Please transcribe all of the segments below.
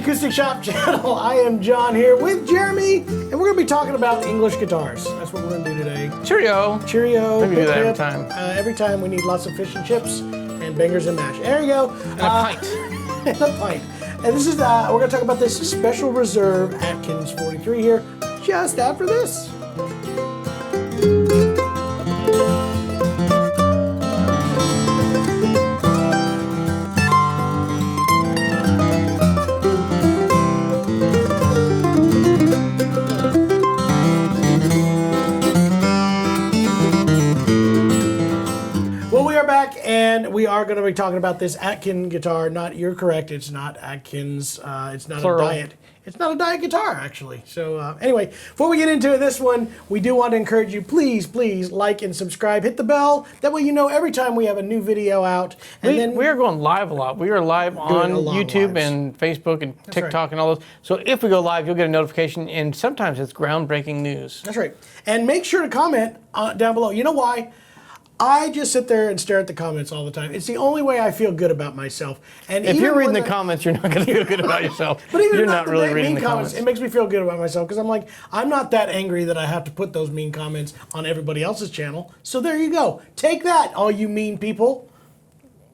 Acoustic Shop channel. I am John here with Jeremy, and we're going to be talking about English guitars. That's what we're going to do today. Cheerio. Cheerio. Maybe do that every time. Every time we need lots of fish and chips and bangers and mash. There you go. And a pint. And a pint. And this is, we're going to talk about this special reserve Atkin 43 here, just after this. And we are going to be talking about this Atkin guitar. You're correct. It's not Atkins. It's not Plural. a diet. It's not a diet guitar, actually. So anyway, before we get into this one, we do want to encourage you, please like and subscribe. Hit the bell. That way you know every time we have a new video out. And we are going live a lot. We are live on YouTube and Facebook and TikTok and all those. So if we go live, you'll get a notification. And sometimes it's groundbreaking news. That's right. And make sure to comment down below. You know why? I just sit there and stare at the comments all the time. It's the only way I feel good about myself. And if you're reading the comments, you're not going to feel good about yourself. But even you're not really reading the comments. It makes me feel good about myself because I'm like, I'm not that angry that I have to put those mean comments on everybody else's channel. So there you go. Take that, all you mean people.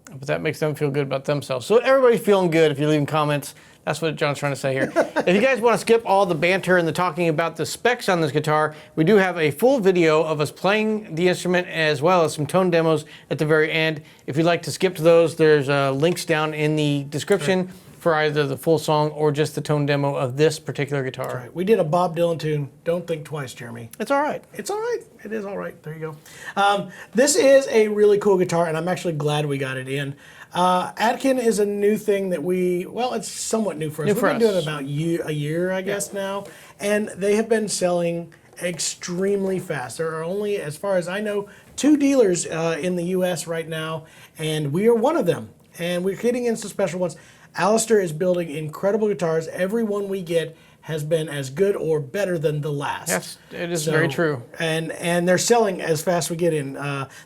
But that makes them feel good about themselves. So everybody's feeling good if you're leaving comments. That's what John's trying to say here. If you guys want to skip all the banter and the talking about the specs on this guitar, we do have a full video of us playing the instrument as well as some tone demos at the very end. If you'd like to skip to those, there's links down in the description for either the full song or just the tone demo of this particular guitar. That's right. We did a Bob Dylan tune. Don't think twice, Jeremy. It's all right. It's all right. It is all right. There you go. This is a really cool guitar, and I'm actually glad we got it in. Atkin is a new thing that it's somewhat new for us. We've been doing it about a year, I guess, now. And they have been selling extremely fast. There are only, as far as I know, 2 dealers in the U.S. right now, and we are one of them. And we're getting into some special ones. Alistair is building incredible guitars. Every one we get has been as good or better than the last. Yes, it is very true. And they're selling as fast as we get in.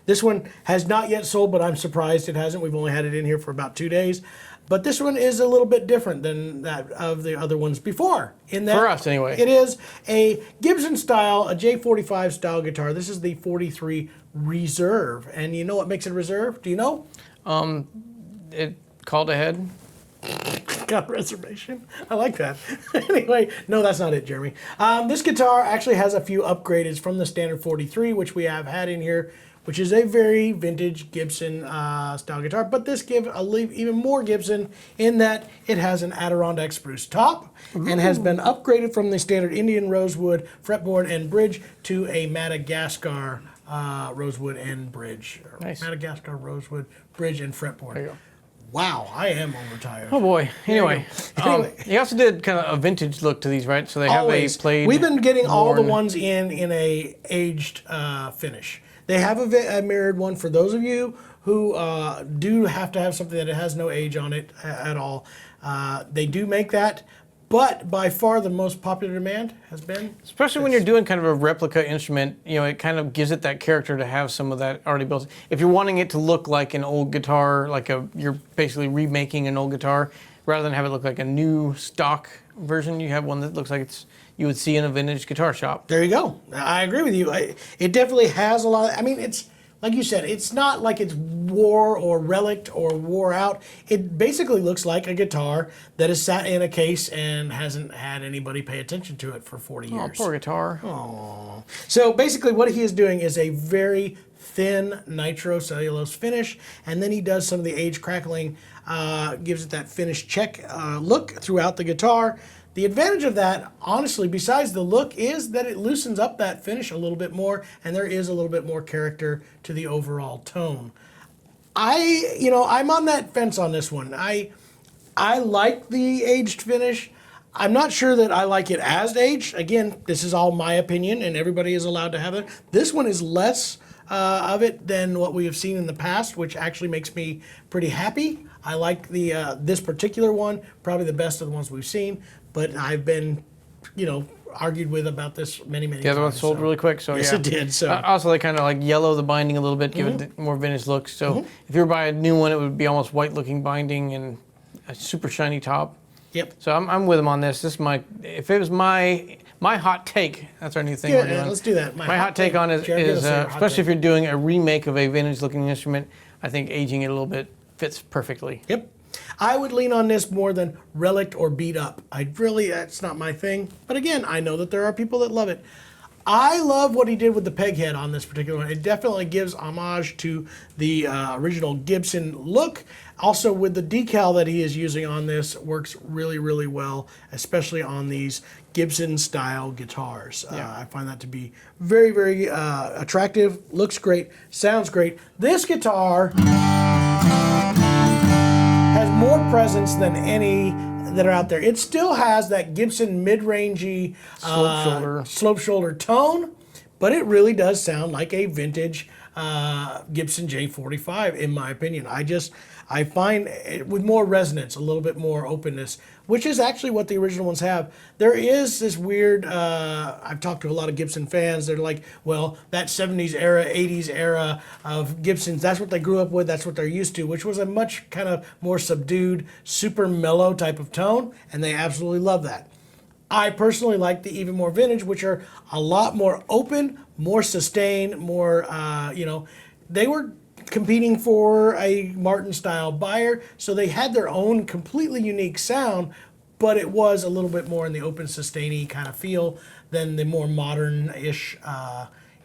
This one has not yet sold, but I'm surprised it hasn't. We've only had it in here for about 2 days. But this one is a little bit different than that of the other ones before. In that, for us, anyway. It is a Gibson style, a J45 style guitar. This is the 43 Reserve. And you know what makes it a Reserve? Do you know? It called ahead. Got a reservation. I like that. Anyway, no, that's not it, Jeremy. This guitar actually has a few upgrades from the standard 43, which we have had in here, which is a very vintage Gibson style guitar. But this gives even more Gibson in that it has an Adirondack spruce top and has been upgraded from the standard Indian rosewood fretboard and bridge to a Madagascar rosewood and bridge. Nice. Madagascar rosewood bridge and fretboard. There you go. Wow, I am overtired. Oh boy. Anyway, he also did kind of a vintage look to these, right? So they have a played. We've been getting all the ones in a aged finish. They have a mirrored one for those of you who do have to have something that has no age on it at all. They do make that. But by far the most popular demand has been... Especially when you're doing kind of a replica instrument, it kind of gives it that character to have some of that already built. If you're wanting it to look like an old guitar, you're basically remaking an old guitar, rather than have it look like a new stock version, you have one that looks like you would see in a vintage guitar shop. There you go. I agree with you. It definitely has a lot of... it's... Like you said, it's not like it's wore or relict or wore out. It basically looks like a guitar that has sat in a case and hasn't had anybody pay attention to it for 40 years. Oh, poor guitar. Aww. So basically what he is doing is a very thin nitrocellulose finish, and then he does some of the age crackling, gives it that finished check look throughout the guitar. The advantage of that, honestly, besides the look, is that it loosens up that finish a little bit more, and there is a little bit more character to the overall tone. I'm on that fence on this one. I like the aged finish. I'm not sure that I like it as aged. Again, this is all my opinion, and everybody is allowed to have it. This one is less of it than what we have seen in the past, which actually makes me pretty happy. I like this particular one, probably the best of the ones we've seen. But I've been, argued with about this many times. The other one sold really quick, so yes, yeah. It did. So also, they kind of yellow the binding a little bit, give it more vintage look. So if you were buying a new one, it would be almost white-looking binding and a super shiny top. Yep. So I'm with him on this. This is if it was my hot take, that's our new thing Yeah, we're doing. let's do that. My hot take on it Jared, give is, us your hot especially take. if you're doing a remake of a vintage-looking instrument, I think aging it a little bit fits perfectly. Yep. I would lean on this more than relic or beat up. That's not my thing. But again, I know that there are people that love it. I love what he did with the peg head on this particular one. It definitely gives homage to the original Gibson look. Also with the decal that he is using on this, works really, really well, especially on these Gibson style guitars. I find that to be very, very attractive, looks great, sounds great. This guitar has more presence than any that are out there. It still has that Gibson mid-rangey slope shoulder tone, but it really does sound like a vintage Gibson J43 in my opinion. I find it with more resonance, a little bit more openness, which is actually what the original ones have. There is this weird, I've talked to a lot of Gibson fans, they're like, well, that 70s era, 80s era of Gibsons, that's what they grew up with, that's what they're used to, which was a much kind of more subdued, super mellow type of tone, and they absolutely love that. I personally like the even more vintage, which are a lot more open, more sustained, more, they were competing for a Martin style buyer, so they had their own completely unique sound, but it was a little bit more in the open sustainy kind of feel than the more modern-ish,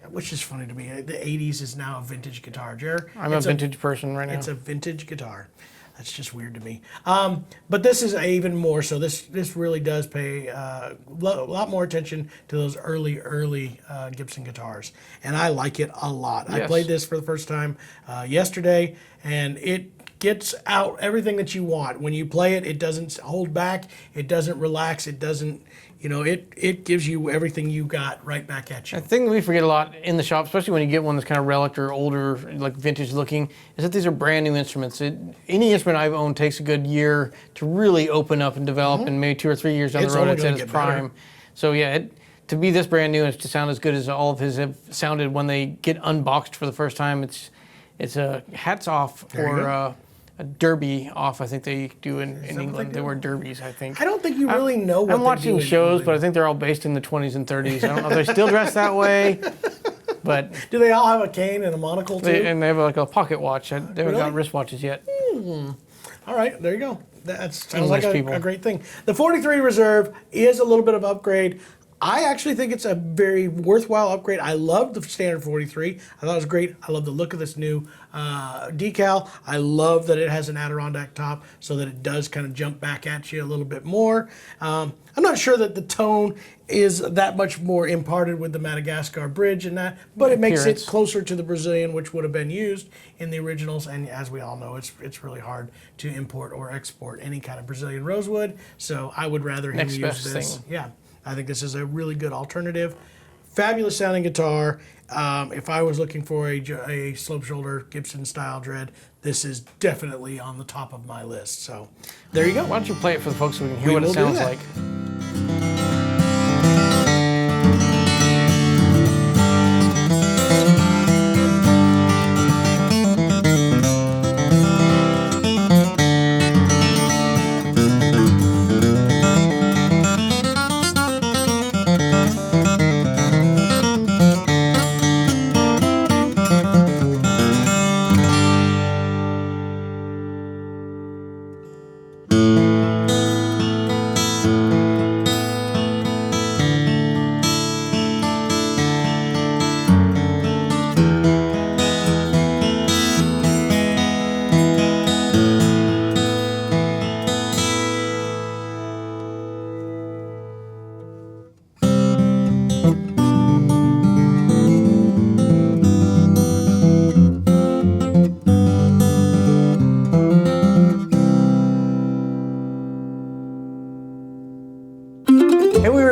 which is funny to me. The 80s is now a vintage guitar. Jared, I'm a vintage person right now. It's a vintage guitar. That's just weird to me. But this is even more so. This really does pay a lot more attention to those early Gibson guitars. And I like it a lot. Yes. I played this for the first time yesterday, and it gets out everything that you want. When you play it, it doesn't hold back. It doesn't relax. It doesn't, it gives you everything you got right back at you. The thing that we forget a lot in the shop, especially when you get one that's kind of relic or older, like vintage looking, is that these are brand new instruments. Any instrument I've owned takes a good year to really open up and develop, and maybe 2 or 3 years down the road it's at its prime. So yeah, to be this brand new and to sound as good as all of his have sounded when they get unboxed for the first time, it's a hats off, or a derby off, I think they do in England. They wear derbies, I think. I don't think you really know what I'm watching shows, but I think they're all based in the 20s and 30s. I don't know if they still dress that way, but... Do they all have a cane and a monocle, too? And they have like a pocket watch. They haven't got wristwatches yet. All right, there you go. That sounds English like people. a great thing. The 43 Reserve is a little bit of upgrade. I actually think it's a very worthwhile upgrade. I love the standard 43. I thought it was great. I love the look of this new decal. I love that it has an Adirondack top so that it does kind of jump back at you a little bit more. I'm not sure that the tone is that much more imparted with the Madagascar bridge and that, but it makes it closer to the Brazilian, which would have been used in the originals. And as we all know, it's really hard to import or export any kind of Brazilian rosewood. So I would rather him use this. Yeah. I think this is a really good alternative. Fabulous sounding guitar. If I was looking for a slope shoulder Gibson style dread, this is definitely on the top of my list. So there you go. Why don't you play it for the folks so we can hear what it sounds like?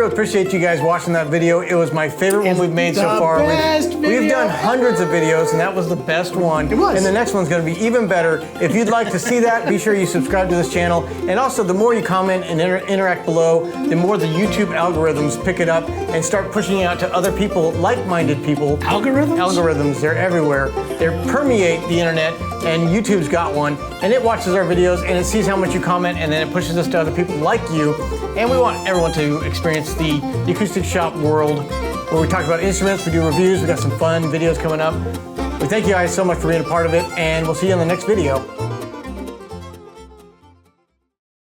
Appreciate you guys watching that video. It was my favorite one we've made so far. We've done hundreds of videos, and that was the best one. It was. And the next one's going to be even better. If you'd like to see that, be sure you subscribe to this channel. And also, the more you comment and interact below, the more the YouTube algorithms pick it up and start pushing it out to other people, like-minded people. Algorithms? Algorithms, they're everywhere. They permeate the internet, and YouTube's got one. and it watches our videos and it sees how much you comment, and then it pushes us to other people like you. And we want everyone to experience the acoustic shop world, where we talk about instruments, we do reviews, we got some fun videos coming up. We thank you guys so much for being a part of it, and we'll see you in the next video.